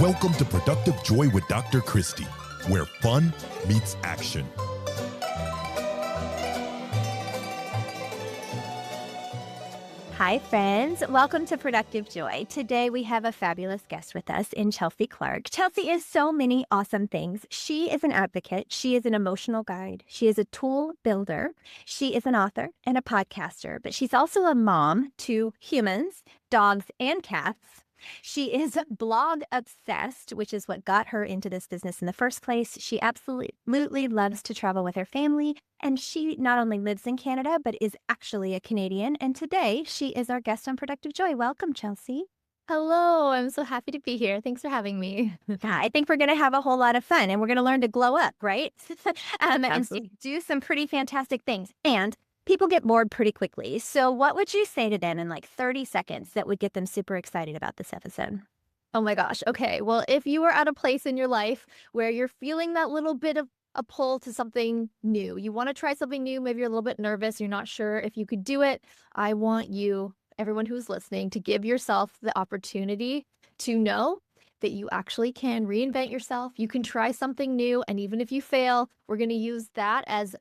Welcome to Productive Joy with Dr. Christie, where fun meets action. Hi, friends. Welcome to Productive Joy. Today, we have a fabulous guest with us in Chelsea Clark. Chelsea is so many awesome things. She is an advocate. She is an emotional guide. She is a tool builder. She is an author and a podcaster, but she's also a mom to humans, dogs, and cats. She is blog obsessed, which is what got her into this business in the first place. She absolutely loves to travel with her family, and she not only lives in Canada, but is actually a Canadian. And today, she is our guest on Productive Joy. Welcome, Chelsea. Hello, I'm so happy to be here. Thanks for having me. Yeah, I think we're going to have a whole lot of fun, and we're going to learn to glow up, right? And do some pretty fantastic things. And people get bored pretty quickly. So what would you say to them in like 30 seconds that would get them super excited about this episode? Oh my gosh. Okay. Well, if you are at a place in your life where you're feeling that little bit of a pull to something new, you want to try something new, maybe you're a little bit nervous, you're not sure if you could do it, I want you, everyone who's listening, to give yourself the opportunity to know that you actually can reinvent yourself. You can try something new. And even if you fail, we're going to use that as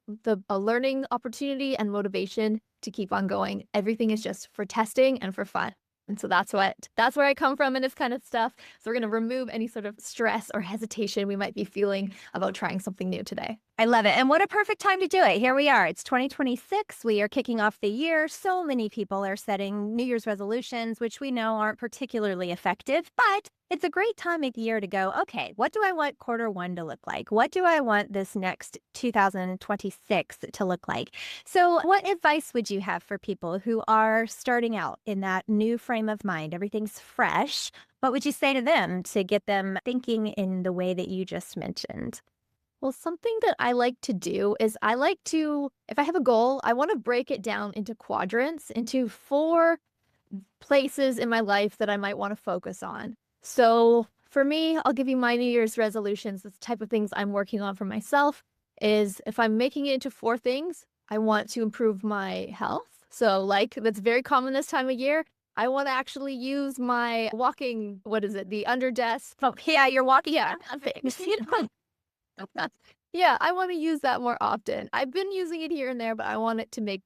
a learning opportunity and motivation to keep on going. Everything is just for testing and for fun. And so that's where I come from in this kind of stuff. So we're going to remove any sort of stress or hesitation we might be feeling about trying something new today. I love it. And what a perfect time to do it. Here we are. It's 2026. We are kicking off the year. So many people are setting New Year's resolutions, which we know aren't particularly effective, but it's a great time of year to go, okay, what do I want Q1 to look like? What do I want this next 2026 to look like? So what advice would you have for people who are starting out in that new frame of mind? Everything's fresh. What would you say to them to get them thinking in the way that you just mentioned? Well, something that I like to do is if I have a goal, I want to break it down into quadrants, into 4 places in my life that I might want to focus on. So for me, I'll give you my New Year's resolutions. The type of things I'm working on for myself is if I'm making it into 4 things, I want to improve my health. So that's very common this time of year. I want to actually use my walking, the under desk. Oh, yeah, you're walking. Yeah. Yeah, I want to use that more often. I've been using it here and there, but I want it to make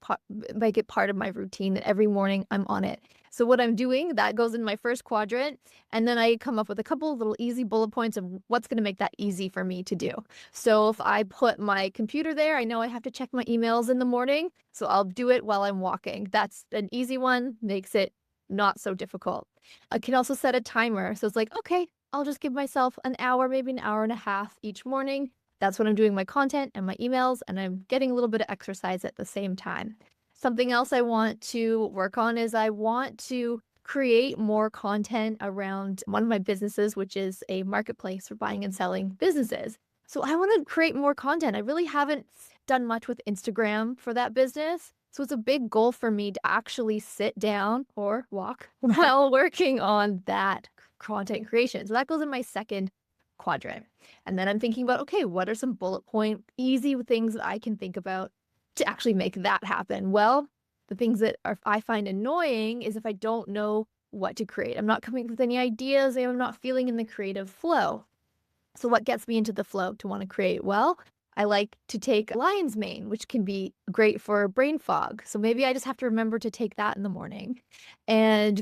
it part of my routine that every morning I'm on it. So what I'm doing, that goes in my first quadrant, and then I come up with a couple of little easy bullet points of what's going to make that easy for me to do. So if I put my computer there, I know I have to check my emails in the morning, so I'll do it while I'm walking. That's an easy one, makes it not so difficult. I can also set a timer. So it's like, okay, I'll just give myself an hour, maybe an hour and a half each morning. That's when I'm doing my content and my emails, and I'm getting a little bit of exercise at the same time. Something else I want to work on is I want to create more content around one of my businesses, which is a marketplace for buying and selling businesses. So I want to create more content. I really haven't done much with Instagram for that business. So it's a big goal for me to actually sit down or walk while working on that content creation. So that goes in my second quadrant. And then I'm thinking about, okay, what are some bullet point, easy things that I can think about to actually make that happen? Well, the things that I find annoying is if I don't know what to create. I'm not coming up with any ideas. I'm not feeling in the creative flow. So what gets me into the flow to want to create? Well, I like to take lion's mane, which can be great for brain fog. So maybe I just have to remember to take that in the morning. And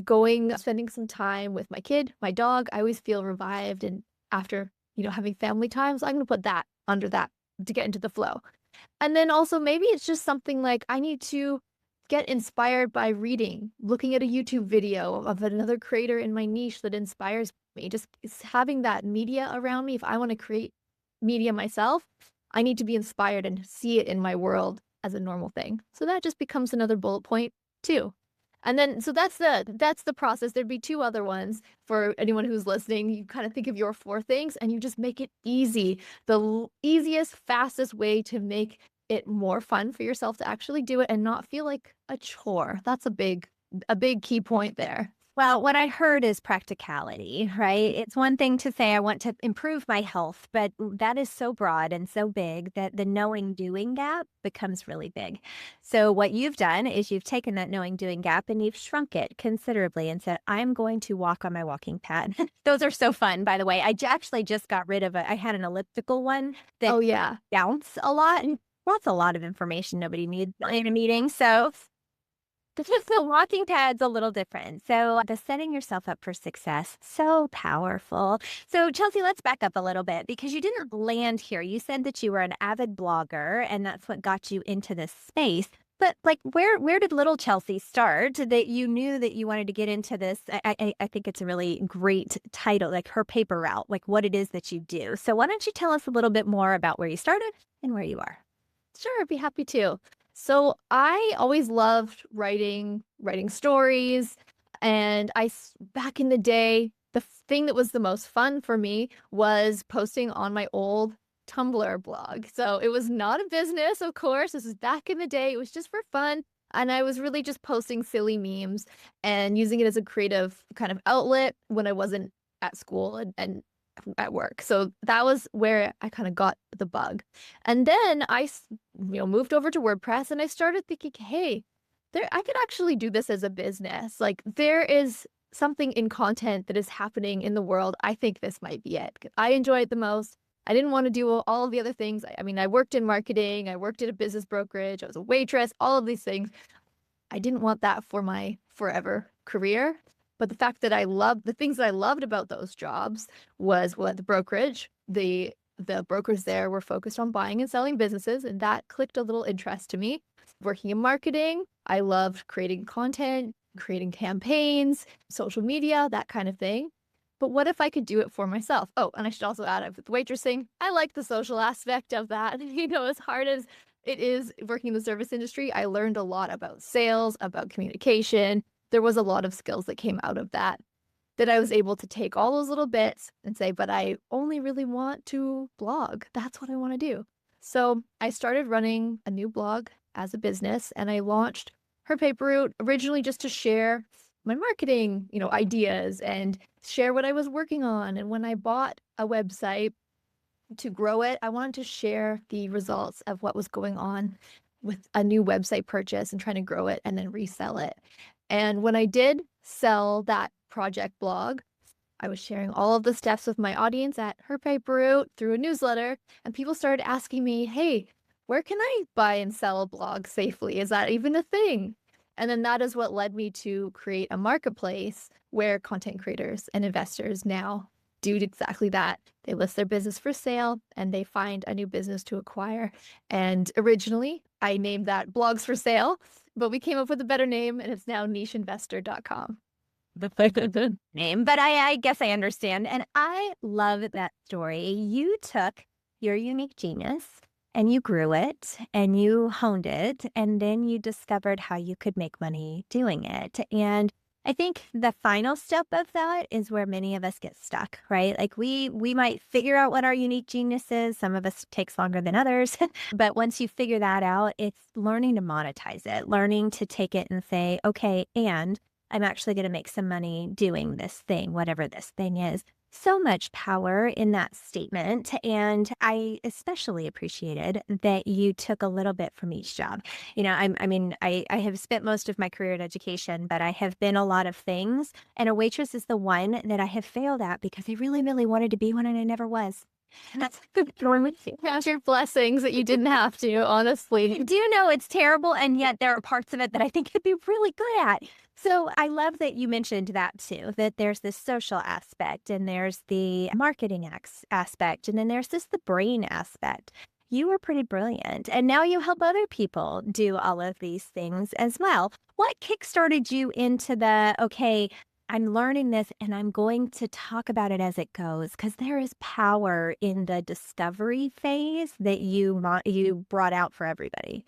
spending some time with my kid, my dog, I always feel revived. And after, having family time, so I'm going to put that under that to get into the flow. And then also maybe it's just something like I need to get inspired by reading, looking at a YouTube video of another creator in my niche that inspires me. Just having that media around me. If I want to create media myself, I need to be inspired and see it in my world as a normal thing. So that just becomes another bullet point too. And then, so that's the process. There'd be 2 other ones for anyone who's listening. You kind of think of your 4 things and you just make it easy. The easiest, fastest way to make it more fun for yourself to actually do it and not feel like a chore. That's a big key point there. Well, what I heard is practicality, right? It's one thing to say, I want to improve my health, but that is so broad and so big that the knowing doing gap becomes really big. So, what you've done is you've taken that knowing doing gap and you've shrunk it considerably and said, I'm going to walk on my walking pad. Those are so fun, by the way. I actually just got rid of I had an elliptical one that Oh, yeah. bounce a lot and that's a lot of information nobody needs in a meeting. So, the walking pad's a little different. So the setting yourself up for success, so powerful. So Chelsea, let's back up a little bit because you didn't land here. You said that you were an avid blogger and that's what got you into this space. But like, where did little Chelsea start that you knew that you wanted to get into this? I think it's a really great title, like her paper route, like what it is that you do. So why don't you tell us a little bit more about where you started and where you are? Sure, I'd be happy to. So I always loved writing stories. And back in the day, the thing that was the most fun for me was posting on my old Tumblr blog. So it was not a business, of course. This was back in the day. It was just for fun. And I was really just posting silly memes and using it as a creative kind of outlet when I wasn't at school and at work. So that was where I kind of got the bug. And then moved over to WordPress and I started thinking, hey, I could actually do this as a business. Like there is something in content that is happening in the world. I think this might be it. I enjoy it the most. I didn't want to do all of the other things. I mean, I worked in marketing, I worked at a business brokerage, I was a waitress, all of these things. I didn't want that for my forever career. But the fact that the things that I loved about those jobs was the brokerage, the brokers there were focused on buying and selling businesses, and that clicked a little interest to me. Working in marketing, I loved creating content, creating campaigns, social media, that kind of thing. But what if I could do it for myself? Oh, and I should also add, with waitressing, I like the social aspect of that. As hard as it is working in the service industry, I learned a lot about sales, about communication. There was a lot of skills that came out of that I was able to take all those little bits and say, but I only really want to blog. That's what I want to do. So I started running a new blog as a business and I launched Her Paper Route originally just to share my marketing, ideas and share what I was working on. And when I bought a website to grow it, I wanted to share the results of what was going on with a new website purchase and trying to grow it and then resell it. And when I did sell that project blog, I was sharing all of the steps with my audience at Her Paper Route through a newsletter, and people started asking me, hey, where can I buy and sell a blog safely? Is that even a thing? And then that is what led me to create a marketplace where content creators and investors now do exactly that. They list their business for sale and they find a new business to acquire. And originally, I named that Blogs for Sale, but we came up with a better name and it's now nicheinvestor.com. The name, but I guess I understand. And I love that story. You took your unique genius and you grew it and you honed it, and then you discovered how you could make money doing it. And I think the final step of that is where many of us get stuck, right? Like we might figure out what our unique genius is. Some of us takes longer than others. But once you figure that out, it's learning to monetize it, learning to take it and say, okay, and I'm actually going to make some money doing this thing, whatever this thing is. So much power in that statement. And I especially appreciated that you took a little bit from each job. I have spent most of my career in education, but I have been a lot of things. And a waitress is the one that I have failed at because I really, really wanted to be one and I never was. And that's Count your blessings that you didn't have to, honestly. I do know it's terrible, and yet there are parts of it that I think I'd be really good at. So I love that you mentioned that too, that there's this social aspect and there's the marketing aspect, and then there's just the brain aspect. You were pretty brilliant, and now you help other people do all of these things as well. What kickstarted you into okay, I'm learning this and I'm going to talk about it as it goes, because there is power in the discovery phase that you brought out for everybody.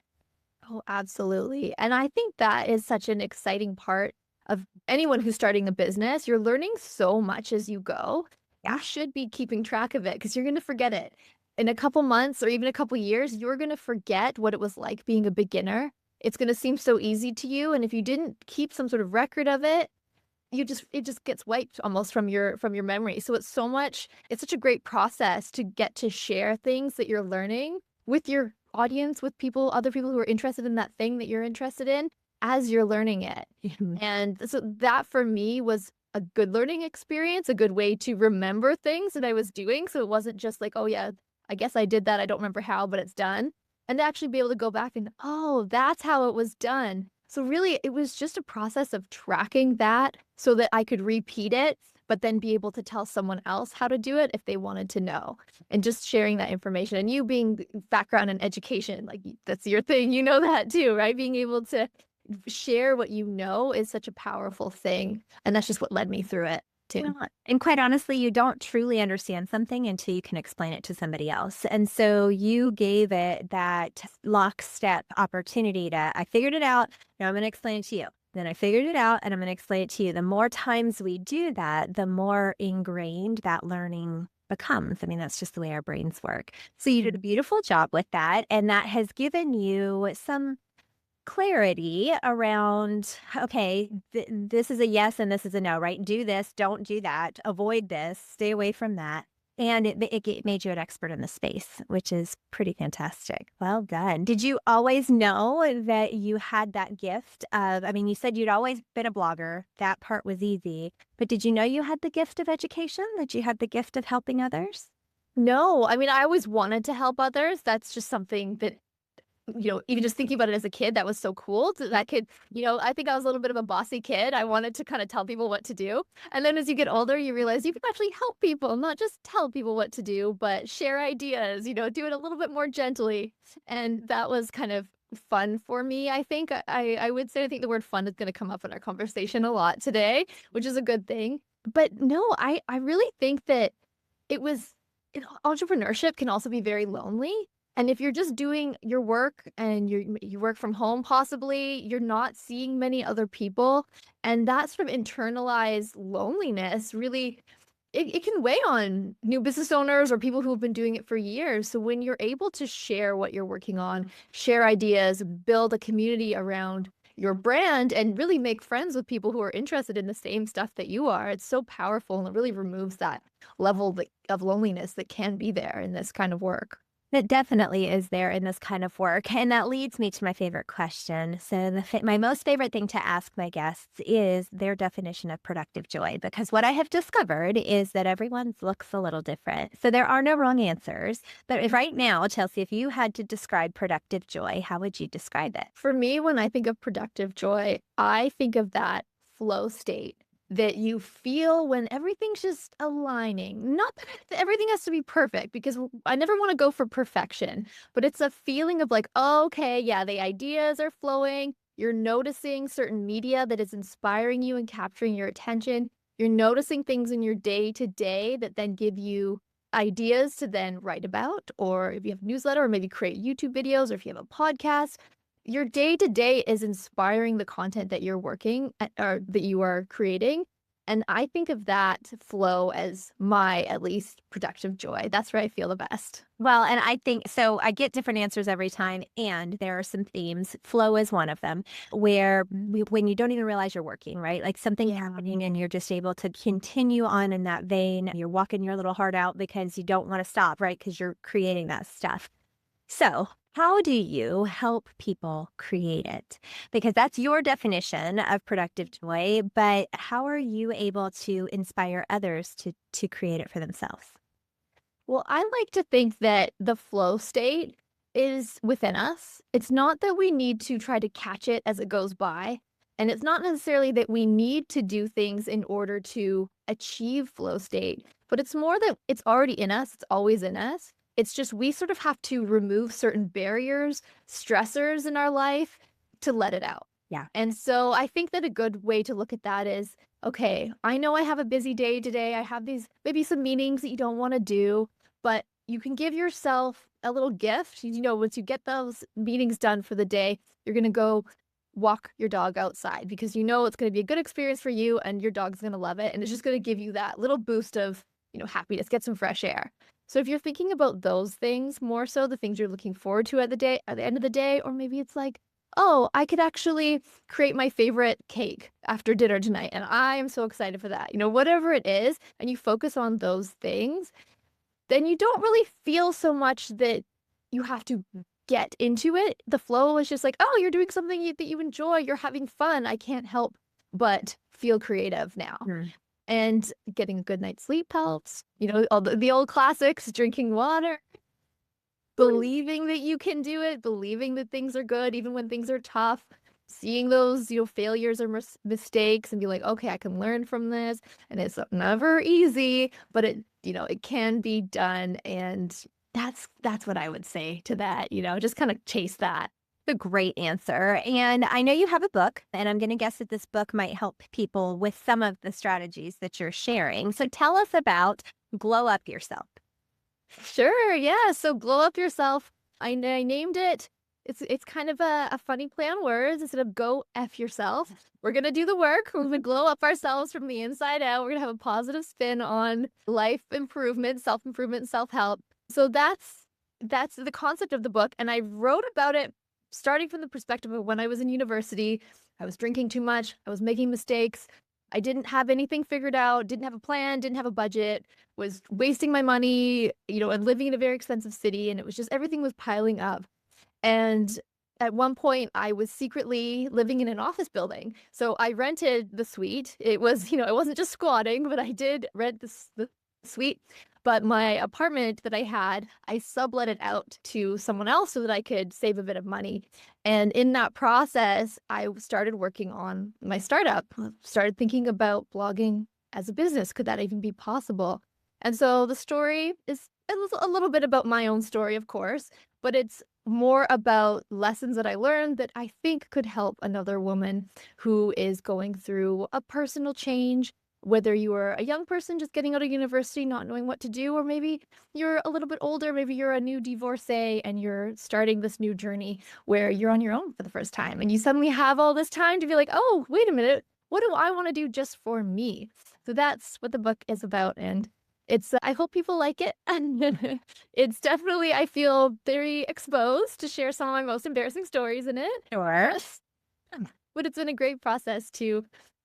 Oh, absolutely. And I think that is such an exciting part of anyone who's starting a business. You're learning so much as you go. You should be keeping track of it because you're going to forget it. In a couple months or even a couple years, you're going to forget what it was like being a beginner. It's going to seem so easy to you. And if you didn't keep some sort of record of it, it just gets wiped almost from your memory. So it's such a great process to get to share things that you're learning with your audience, with other people who are interested in that thing that you're interested in as you're learning it. Mhm. And so that for me was a good learning experience, a good way to remember things that I was doing. So it wasn't just like, oh yeah, I guess I did that. I don't remember how, but it's done. And to actually be able to go back and, oh, that's how it was done. So really, it was just a process of tracking that so that I could repeat it, but then be able to tell someone else how to do it if they wanted to know. And just sharing that information. And you being background in education, like that's your thing, you know that too, right? Being able to share what you know is such a powerful thing. And that's just what led me through it too. Well, and quite honestly, you don't truly understand something until you can explain it to somebody else. And so you gave it that lockstep opportunity to, I figured it out. Now I'm going to explain it to you. Then I figured it out and I'm going to explain it to you. The more times we do that, the more ingrained that learning becomes. I mean, that's just the way our brains work. So you did a beautiful job with that. And that has given you some clarity around, okay, this is a yes and this is a no, right? Do this, don't do that, avoid this, stay away from that. And it made you an expert in the space, which is pretty fantastic. Well done. Did you always know that you had that gift of, I mean, you said you'd always been a blogger. That part was easy. But did you know you had the gift of education? That you had the gift of helping others? No, I mean, I always wanted to help others. That's just something that even just thinking about it as a kid, that was so cool. That kid, I think I was a little bit of a bossy kid. I wanted to kind of tell people what to do. And then as you get older, you realize you can actually help people, not just tell people what to do, but share ideas, do it a little bit more gently. And that was kind of fun for me. I think I would say, I think the word fun is going to come up in our conversation a lot today, which is a good thing. But no, I really think that it was, entrepreneurship can also be very lonely. And if you're just doing your work and you work from home, possibly, you're not seeing many other people. And that sort of internalized loneliness really, it can weigh on new business owners or people who have been doing it for years. So when you're able to share what you're working on, share ideas, build a community around your brand, and really make friends with people who are interested in the same stuff that you are, it's so powerful, and it really removes that level of loneliness that can be there in this kind of work. That definitely is there in this kind of work. And that leads me to my favorite question. So, my most favorite thing to ask my guests is their definition of productive joy, because what I have discovered is that everyone's looks a little different. So, there are no wrong answers. But right now, Chelsea, if you had to describe productive joy, how would you describe it? For me, when I think of productive joy, I think of that flow state that you feel when everything's just aligning. Not that everything has to be perfect, because I never want to go for perfection, but it's a feeling of like, oh, okay, yeah, the ideas are flowing. You're noticing certain media that is inspiring you and capturing your attention. You're noticing things in your day to day that then give you ideas to then write about, or if you have a newsletter, or maybe create YouTube videos, or if you have a podcast. Your day to day is inspiring the content that you're working at, or that you are creating. And I think of that flow as my, at least, productive joy. That's where I feel the best. Well, and I think so. I get different answers every time, and there are some themes. Flow is one of them, where when you don't even realize you're working, right? Like something happening, and you're just able to continue on in that vein. You're walking your little heart out because you don't want to stop, right? Because you're creating that stuff. So, how do you help people create it? Because that's your definition of productive joy, but how are you able to inspire others to create it for themselves? Well, I like to think that the flow state is within us. It's not that we need to try to catch it as it goes by. And it's not necessarily that we need to do things in order to achieve flow state, but it's more that it's already in us. It's always in us. It's just we sort of have to remove certain barriers, stressors in our life to let it out. Yeah. And so I think that a good way to look at that is, okay, I know I have a busy day today. I have these maybe some meetings that you don't want to do, but you can give yourself a little gift. Once you get those meetings done for the day, you're going to go walk your dog outside, because it's going to be a good experience for you and your dog's going to love it. And it's just going to give you that little boost of, happiness, get some fresh air. So if you're thinking about those things more so, the things you're looking forward to at the end of the day, or maybe it's like, oh, I could actually create my favorite cake after dinner tonight. And I am so excited for that. Whatever it is, and you focus on those things, then you don't really feel so much that you have to get into it. The flow is just like, oh, you're doing something that you enjoy. You're having fun. I can't help but feel creative now. And getting a good night's sleep helps. All the old classics, drinking water, believing that you can do it, believing that things are good, even when things are tough, seeing those, failures or mistakes and be like, okay, I can learn from this. And it's never easy, but it can be done. And that's what I would say to that, just kind of chase that. A great answer. And I know you have a book, and I'm going to guess that this book might help people with some of the strategies that you're sharing. So tell us about Glow Up Yourself. Sure, yeah. So Glow Up Yourself, I named it. It's kind of a funny play on words. Instead of go F yourself, we're going to do the work. We're going to glow up ourselves from the inside out. We're going to have a positive spin on life improvement, self-improvement, self-help. So that's the concept of the book. And I wrote about it starting from the perspective of when I was in university. I was drinking too much. I was making mistakes. I didn't have anything figured out, didn't have a plan, didn't have a budget, was wasting my money, and living in a very expensive city. And it was just everything was piling up. And at one point, I was secretly living in an office building. So I rented the suite. It was, it wasn't just squatting, but I did rent the suite. But my apartment that I had, I sublet it out to someone else so that I could save a bit of money. And in that process, I started working on my startup, started thinking about blogging as a business. Could that even be possible? And so the story is a little bit about my own story, of course, but it's more about lessons that I learned that I think could help another woman who is going through a personal change, whether you are a young person just getting out of university, not knowing what to do, or maybe you're a little bit older, maybe you're a new divorcee and you're starting this new journey where you're on your own for the first time and you suddenly have all this time to be like, oh, wait a minute, what do I want to do just for me? So that's what the book is about. And I hope people like it. And it's definitely, I feel very exposed to share some of my most embarrassing stories in it. Sure. But it's been a great process to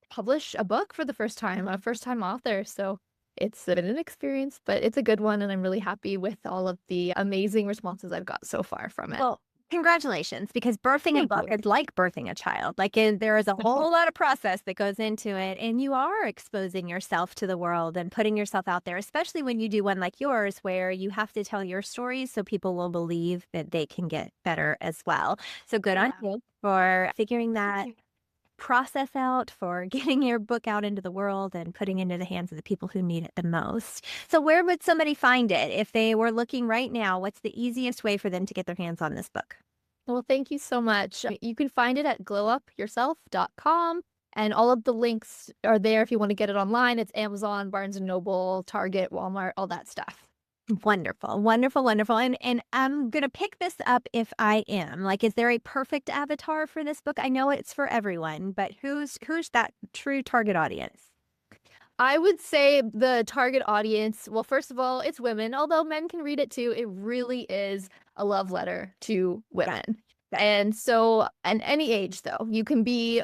publish a book for the first time, a first-time author. So it's been an experience, but it's a good one. And I'm really happy with all of the amazing responses I've got so far from it. Well, congratulations, because birthing a book is like birthing a child. There is a whole lot of process that goes into it, and you are exposing yourself to the world and putting yourself out there, especially when you do one like yours, where you have to tell your stories so people will believe that they can get better as well. So good on you for figuring that process out, for getting your book out into the world and putting it into the hands of the people who need it the most. So where would somebody find it? If they were looking right now, what's the easiest way for them to get their hands on this book? Well, thank you so much. You can find it at glowupyourself.com, and all of the links are there if you want to get it online. It's Amazon, Barnes & Noble, Target, Walmart, all that stuff. Wonderful, wonderful, wonderful. And I'm going to pick this up if I am. Is there a perfect avatar for this book? I know it's for everyone, but who's that true target audience? I would say the target audience, well, first of all, it's women, although men can read it too. It really is a love letter to women. And so, and any age though, you can be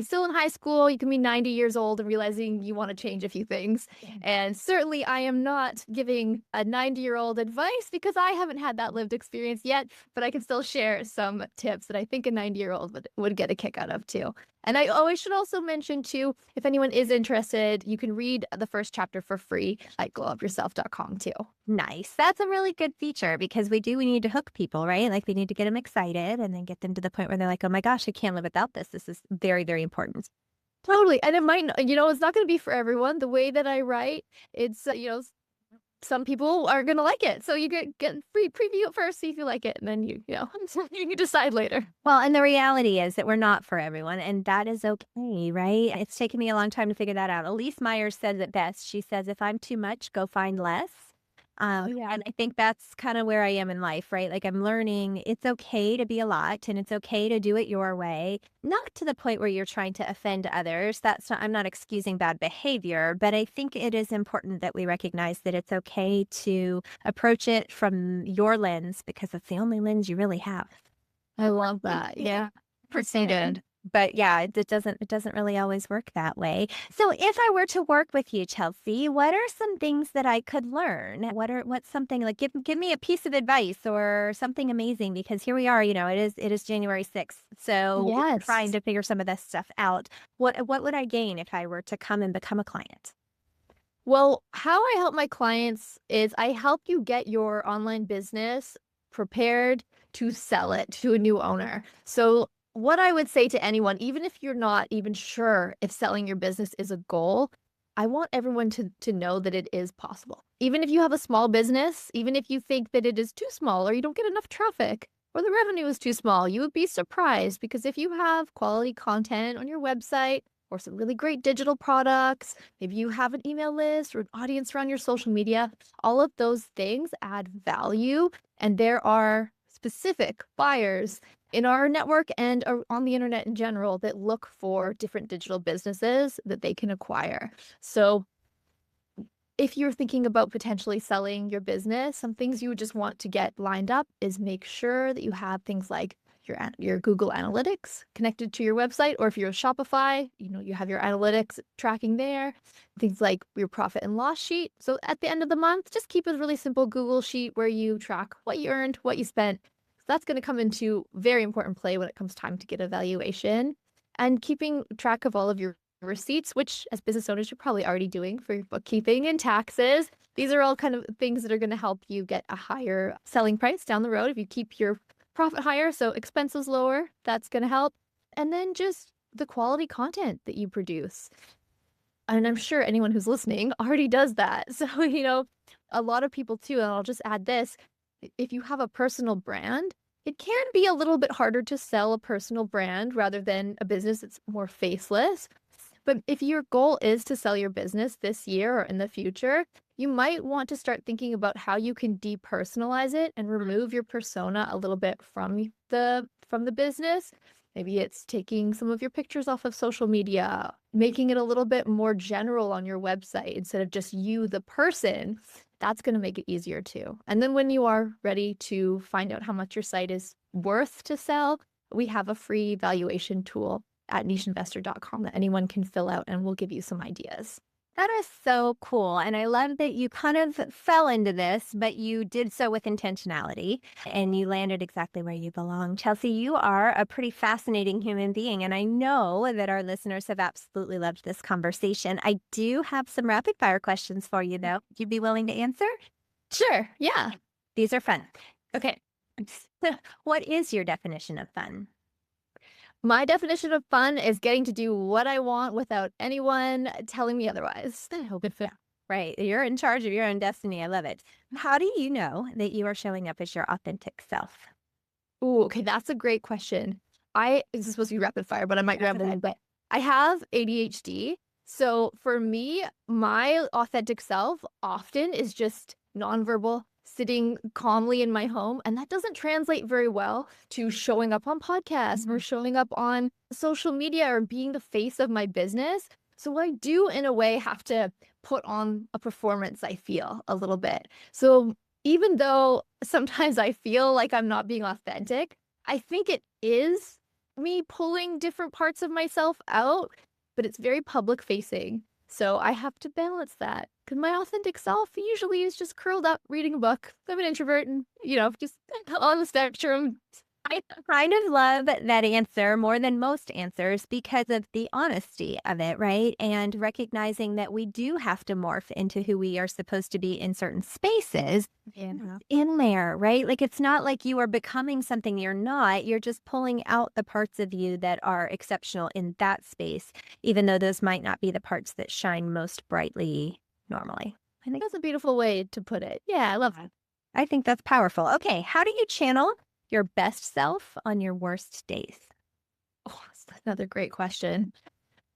still in high school, you can be 90 years old and realizing you want to change a few things. And certainly I am not giving a 90-year-old advice because I haven't had that lived experience yet, but I can still share some tips that I think a 90-year-old would get a kick out of too. And I always should also mention too, if anyone is interested, you can read the first chapter for free at glowupyourself.com too. Nice. That's a really good feature because we need to hook people, right? We need to get them excited and then get them to the point where they're like, oh my gosh, I can't live without this. This is very, very important. Totally. And it might, it's not going to be for everyone. The way that I write, it's, some people are going to like it. So you get free preview it first, see if you like it. And then you can decide later. Well, and the reality is that we're not for everyone. And that is okay, right? It's taken me a long time to figure that out. Elise Myers says it best. She says, if I'm too much, go find less. And I think that's kind of where I am in life, right? I'm learning it's okay to be a lot and it's okay to do it your way, not to the point where you're trying to offend others. I'm not excusing bad behavior, but I think it is important that we recognize that it's okay to approach it from your lens because it's the only lens you really have. I love that. Yeah. Proceeded. But yeah, it doesn't really always work that way. So if I were to work with you, Chelsea, what are some things that I could learn? What's something like give me a piece of advice or something amazing because here we are, it is January 6th. So we're trying Yes. to figure some of this stuff out. What would I gain if I were to come and become a client? Well, how I help my clients is I help you get your online business prepared to sell it to a new owner. So, what I would say to anyone, even if you're not even sure if selling your business is a goal, I want everyone to know that it is possible. Even if you have a small business, even if you think that it is too small or you don't get enough traffic or the revenue is too small, you would be surprised because if you have quality content on your website or some really great digital products, maybe you have an email list or an audience around your social media, all of those things add value. And there are specific buyers in our network and on the internet in general that look for different digital businesses that they can acquire. So if you're thinking about potentially selling your business, some things you would just want to get lined up is make sure that you have things like your Google Analytics connected to your website, or if you're a Shopify, you have your analytics tracking there. Things like your profit and loss sheet. So at the end of the month, just keep a really simple Google sheet where you track what you earned, what you spent. So that's going to come into very important play when it comes time to get a valuation, and keeping track of all of your receipts, which as business owners, you're probably already doing for your bookkeeping and taxes. These are all kind of things that are going to help you get a higher selling price down the road if you keep your profit higher, so expenses lower, that's going to help. And then just the quality content that you produce. And I'm sure anyone who's listening already does that. So, a lot of people too, and I'll just add this, if you have a personal brand, it can be a little bit harder to sell a personal brand rather than a business that's more faceless. But if your goal is to sell your business this year or in the future, you might want to start thinking about how you can depersonalize it and remove your persona a little bit from the business. Maybe it's taking some of your pictures off of social media, making it a little bit more general on your website instead of just you, the person. That's going to make it easier too. And then when you are ready to find out how much your site is worth to sell, we have a free valuation tool at nicheinvestor.com that anyone can fill out, and we'll give you some ideas. That is so cool. And I love that you kind of fell into this, but you did so with intentionality and you landed exactly where you belong. Chelsea, you are a pretty fascinating human being. And I know that our listeners have absolutely loved this conversation. I do have some rapid fire questions for you, though. Would you be willing to answer? Sure. Yeah. These are fun. Okay. What is your definition of fun? My definition of fun is getting to do what I want without anyone telling me otherwise. I hope it. Right. You're in charge of your own destiny. I love it. How do you know that you are showing up as your authentic self? Ooh, okay. That's a great question. This is supposed to be rapid fire, but I might grab it. But I have ADHD. So for me, my authentic self often is just nonverbal, sitting calmly in my home. And that doesn't translate very well to showing up on podcasts or showing up on social media or being the face of my business. So I do, in a way, have to put on a performance, I feel, a little bit. So even though sometimes I feel like I'm not being authentic, I think it is me pulling different parts of myself out, but it's very public facing. So I have to balance that because my authentic self usually is just curled up reading a book. I'm an introvert and, just on the spectrum. I kind of love that answer more than most answers because of the honesty of it, right? And recognizing that we do have to morph into who we are supposed to be in certain spaces in there, right? Like it's not like you are becoming something you're not. You're just pulling out the parts of you that are exceptional in that space, even though those might not be the parts that shine most brightly normally. I think that's a beautiful way to put it. Yeah, I love it. I think that's powerful. Okay, how do you channel your best self on your worst days? Oh, that's another great question.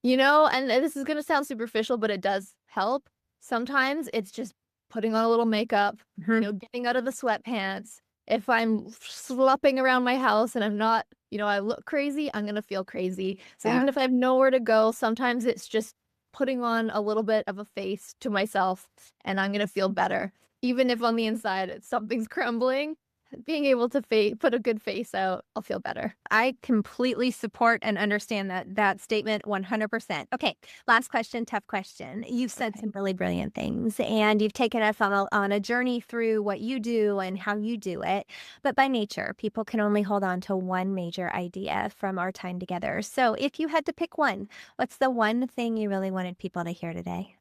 And this is going to sound superficial, but it does help. Sometimes it's just putting on a little makeup, getting out of the sweatpants. If I'm slopping around my house and I'm not, I look crazy, I'm going to feel crazy. So even if I have nowhere to go, sometimes it's just putting on a little bit of a face to myself and I'm going to feel better. Even if on the inside something's crumbling, being able to put a good face out, I'll feel better. I completely support and understand that statement 100%. Okay, last question, tough question. You've said Okay. some really brilliant things, and you've taken us on a journey through what you do and how you do it. But by nature, people can only hold on to one major idea from our time together. So if you had to pick one, what's the one thing you really wanted people to hear today?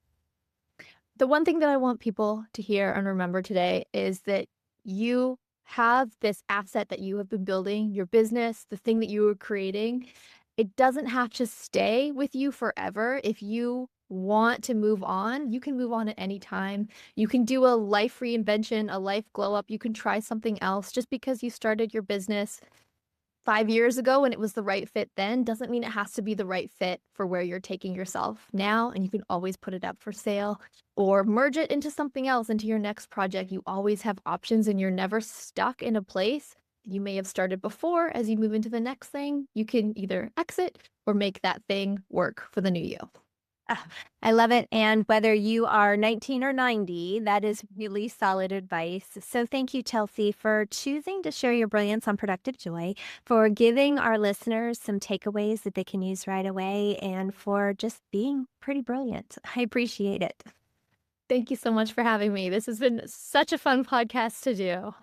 The one thing that I want people to hear and remember today is that you have this asset that you have been building, your business, the thing that you were creating. It doesn't have to stay with you forever. If you want to move on, you can move on at any time. You can do a life reinvention, a life glow up. You can try something else. Just because you started your business 5 years ago and it was the right fit then doesn't mean it has to be the right fit for where you're taking yourself now. And you can always put it up for sale or merge it into something else, into your next project. You always have options and you're never stuck in a place you may have started before. As you move into the next thing, you can either exit or make that thing work for the new you. Ah, I love it. And whether you are 19 or 90, that is really solid advice. So thank you, Chelsea, for choosing to share your brilliance on Productive Joy, for giving our listeners some takeaways that they can use right away, and for just being pretty brilliant. I appreciate it. Thank you so much for having me. This has been such a fun podcast to do.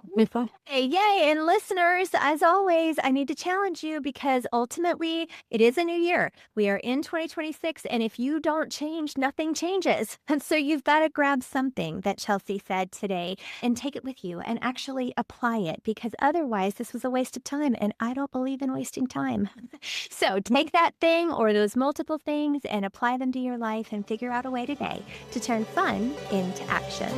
Hey, yay. And listeners, as always, I need to challenge you because ultimately it is a new year. We are in 2026. And if you don't change, nothing changes. And so you've got to grab something that Chelsea said today and take it with you and actually apply it, because otherwise this was a waste of time. And I don't believe in wasting time. So take that thing or those multiple things and apply them to your life and figure out a way today to turn fun into action.